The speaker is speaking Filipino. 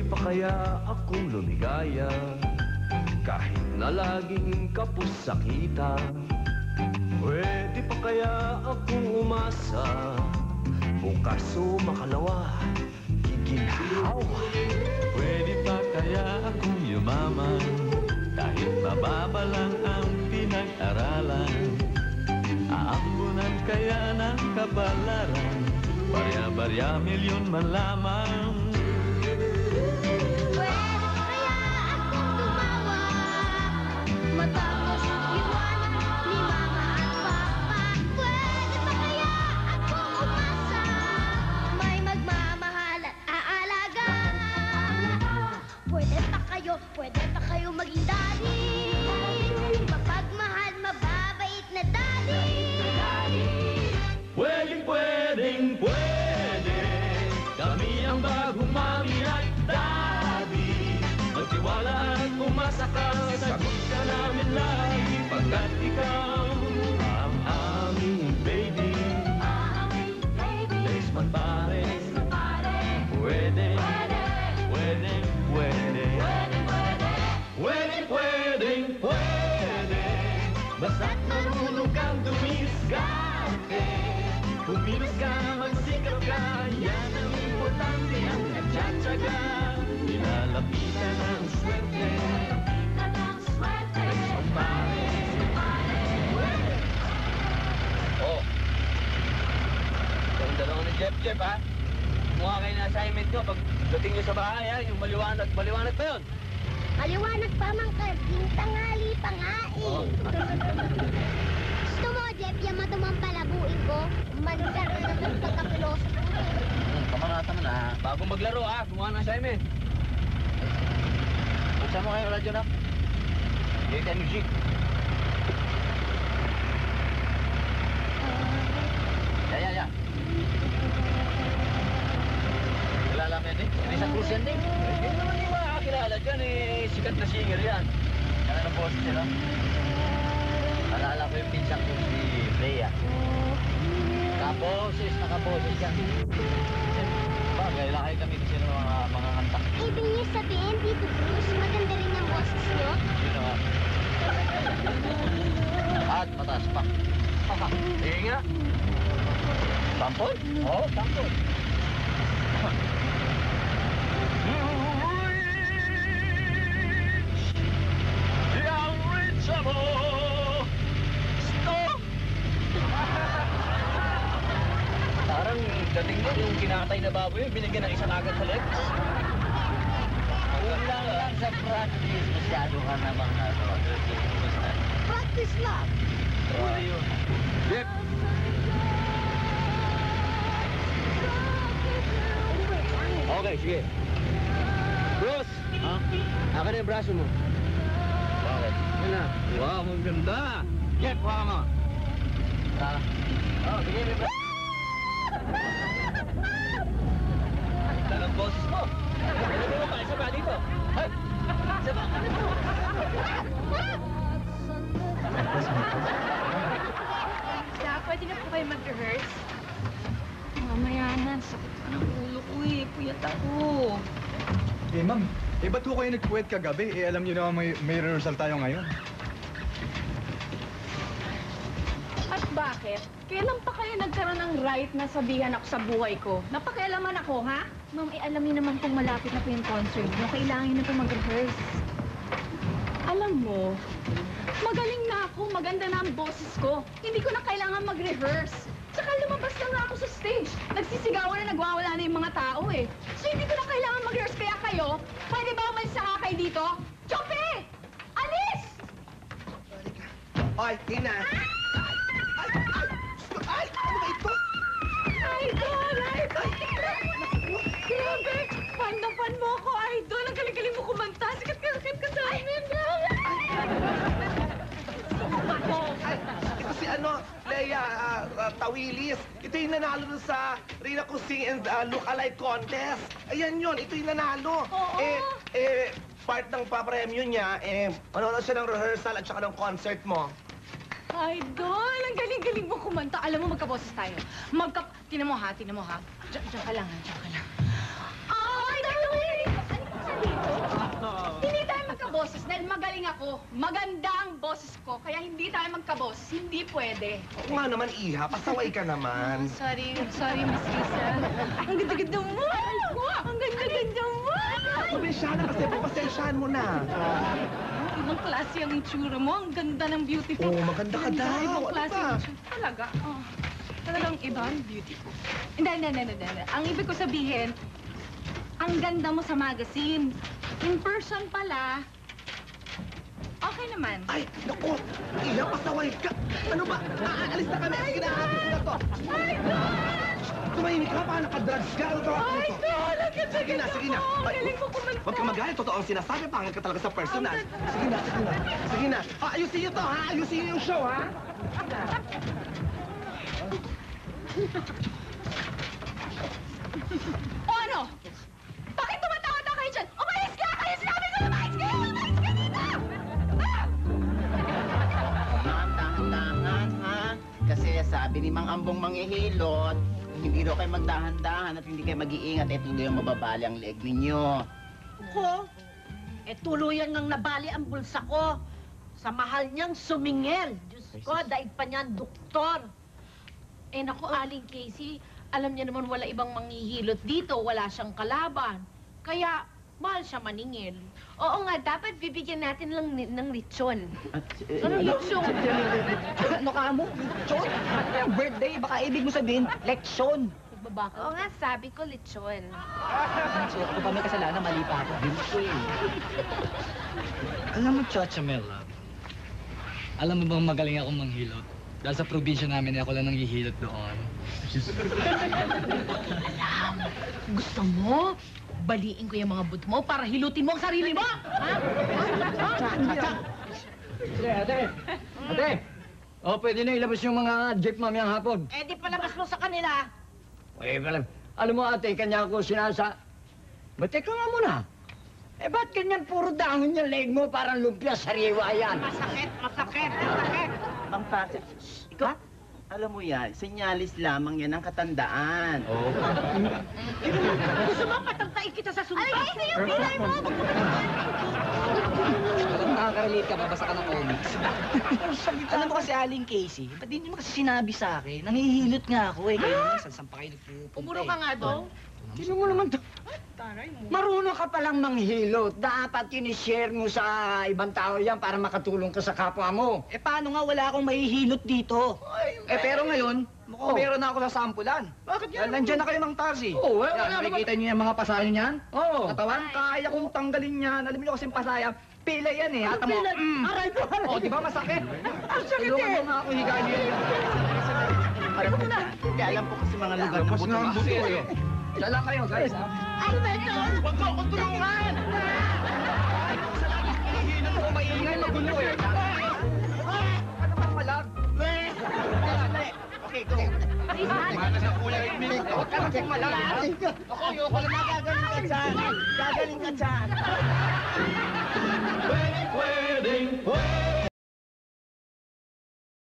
pa kaya akong lumigaya kahit na laging kapos sakitan? Pwede pa kaya akong umasa bukas o makalawa giginhawa? Pwede pa kaya akong yumaman kahit mababa lang ang pinag-aralan? Aambunan kaya ng kabalaran barya-barya milyon man lamang? Matapos iwanan ni Mama at Papa, pwede pa kaya akong umasa may magmamahal at aalaga? Pwede pa kayo maging daddy, mapagmahal, mababait na daddy. Pwedeng pwede, kami ang bagong mami at daddy. Magtiwala at umasa ka, sagot ka namin lagi, pagkat ikaw ang aming baby. Tres man pare, pwede, basta't marunong kang dumiskarte. Kumilos ka, magsikap ka, yan ang importante, ang nagtsatsaga. Nilalapitan ang swerte, tres man pare. Oh, yung dalawa ni Jeff, ha? Mukha kayo na assignment nyo. Pagdating nyo sa bahay, ha? Yung maliwanag pa yun. Maliwanag pa, Mang Karding, tanghali pa nga eh. Gusto mo, Jeff, yung matumang palabuin ko? Magkaroon na ng pagkapiloso ko. Kamarata mo na. Bago maglaro, ha? Gumawa ng assignment. Buksan mo kayo radyo na. Data music. Ya. Kilala mo yan, eh? Isang Cruz yan, eh? Hindi naman yung makakilala dyan, eh. Sikat na singer yan. Kaya na boses sila. Alala ko yung pinsang ko si Freya. Nakaboses yan. Bagay, lakay kami kasi ng mga kanta. Ibig niyo sabihin, Tito Bruce, maganda rin ang boses niyo? Sino nga? At mataas pa. Sige nga. Sampol? Oo, sampol. Parang dating din yung kinakatay na baboy yun, binigyan ng isang agad sa legs. Kulang lang sa practice, masyado ka namang practice lang. Jeff! Okay, sige. Bruce! Ha? Akin na yung braso mo. Bakit? Yan na. Wow, ang ganda! Jeff, waka mo. Tara. Oh, bigay mo yung braso. Talang boses mo. Ano mo pa? Isa pa dito. Hey! Isa pa. Pwede na po kayo mag-rehearse? Mamaya na, sakit ka ng ulo ko eh. Puyat ako. Eh, ma'am, ba't ho kayo nagpuwet kagabi? Eh, alam niyo naman may rehearsal tayo ngayon. At bakit? Kailan pa kayo nagkaroon ng right na sabihan ako sa buhay ko? Napakialaman ako, ha? Ma'am, alam niyo naman kung malapit na po yung concert niyo. Kailangan niyo na po mag-rehearse. Alam mo, magaling na ako. Maganda na ang boses ko. Hindi ko na kailangan mag-rehearse. Tsaka lumabas lang na ako sa stage. Nagsisigawan na nagwawala na yung mga tao eh. So hindi ko na kailangan mag-rehearse. Kaya kayo, pwede ba umalis na kayo dito? Chope! Alis! Oy, Tina! Ay! Ano ba ito? Idol! Grabe! Fan na fan mo ako, Idol! Ang galing-galing mo kumanta! Sikat ka sa amin! Ito si Leia Tawilis. Ito yung nanalo dun sa Rina Kusing and Look-alike contest. Ayan yun, ito yung nanalo. Oo. Part ng papremyo niya, manonood siya ng rehearsal at saka ng concert mo. Idol! Ang galing-galing mo kumanta. Alam mo, magkaboses tayo. Tinan mo ha. Diyan ka lang, ha? Diyan ka lang. Ay, Idol! magkaboses dahil magaling ako. Maganda ang boses ko, kaya hindi tayo magkaboses. Hindi pwede. Oo nga naman, Iha. Pasaway ka naman. Sorry, Miss Lisa. Ang ganda-ganda mo! Ang ganda-ganda mo! Pasensya na kasi po, pasensyahan mo na. Ibang klase ang itsura mo. Ang ganda ng beautiful. Oo, maganda ka daw. Ibang Ano klase ba? ang itsura. Talaga. Oh. Talagang iba ang beautiful. Hindi. Ang ibig ko sabihin, ang ganda mo sa magazine. In person pala, okay naman. Ay, naku! Iha, pasaway ka! Ano ba? Aalis na kami! Sige na, atin sila to! My God! Tumahimik ka, baka nakadrugs ka! Ano ba? My God! Ang ganda Sige na, sige na! mo. Ay, Galing mo kumanta. Huwag ka magalit, totoo ang sinasabi, pangit ka talaga sa personal. Sige na, sige na. Sige na. Ayusin niyo to, ha? Ayusin niyo yung show, ha? O ano? Bakit tumatawa kayo dyan? Umalis ka! Kaya sinabi ko, umalis kayo! Umalis ka dito! Ah! Ma'am, dahan-dahan, ha? Kasi sabi ni Mang Ambong manghihilot, hindi daw kayo magdahan-dahan at hindi kayo mag-iingat, eh tuloy ang mababali ang leeg ninyo. Ko, tuluyan ngang nabali ang bulsa ko. Sa mahal niyang sumingil. Diyos ko, daig pa niyan, doktor. Naku, Aling Casey, alam niya naman wala ibang manghihilot dito. Wala siyang kalaban. Kaya, mahal siya maningil. Oo nga, dapat bibigyan natin lang ng lechon. Anong lechon? Ano ka mo? Lechon? Birthday, baka ibig mo sabihin, leksyon. Nagbabaka. Oo nga, sabi ko lechon. So, ako pa may kasalanan, mali pa ako. Alam mo, Chachamela, alam mo bang magaling akong manghilot? Dahil sa probinsya namin, ako lang nanghihilot doon. Gusto mo? Baliin ko yung mga but mo para hilutin mo ang sarili mo? Ha? Ate! Oh, pwede na ilabas yung mga jeep mamayang hapon. Di palabas mo sa kanila. Eh, alam mo ate, kanya ako sinasa... Ba't teka nga muna? Ba't ganyan puro dahon yung leg mo? Parang lumpia, sariwa yan. Masakit. Mang Pate, ikaw, alam mo yan, senyalis lamang yan ang katandaan. Oo. Gusto mo patagtain kita sa sumpa? Aling Casey, yung pilay mo! Alam mo, nakaka-relate ka, babasa ka ng comics. Alam mo kasi, Aling Casey, ba't di naman kasi sinabi sa akin? Nangihilot nga ako eh. Kaya minsan, saan pa kayo nagpupunta Umuro ka nga daw. Sino mo naman to? Marunong ka palang manghilot. Dapat yun-share mo sa ibang tao yan para makatulong ka sa kapwa mo. Eh, paano nga wala akong mahihilot dito? Pero ngayon, mukhang meron na ako sa sampulan. Bakit yan? Nandiyan na kayo ng taxi. Oo, wala Yan, naman. nakikita niyo yung mga pasayo niyan? Oo. Katawan, kaya kong tanggalin yan. Alam niyo kasing pasaya, pila yan eh. Hata mo. Aray ko, aray. Oh, di ba masakit? Ang sakit Tulungan eh. mo nga ako higayin. Aray ko muna. Hindi, alam ko kasi mga lugar na Mas nga ang buto buto. eh. Diyan lang kayo, guys. Ano ba ito? Huwag mo akong tulungan! Hihilot mo, maingay, magulo eh. Ano bang malag? Okay, go. Mana sa kuya, Edmil. Huwag ka nang malag. Ako, ayoko na magagaling ka dyan. Gagaling ka dyan. Pwedeng, pwedeng,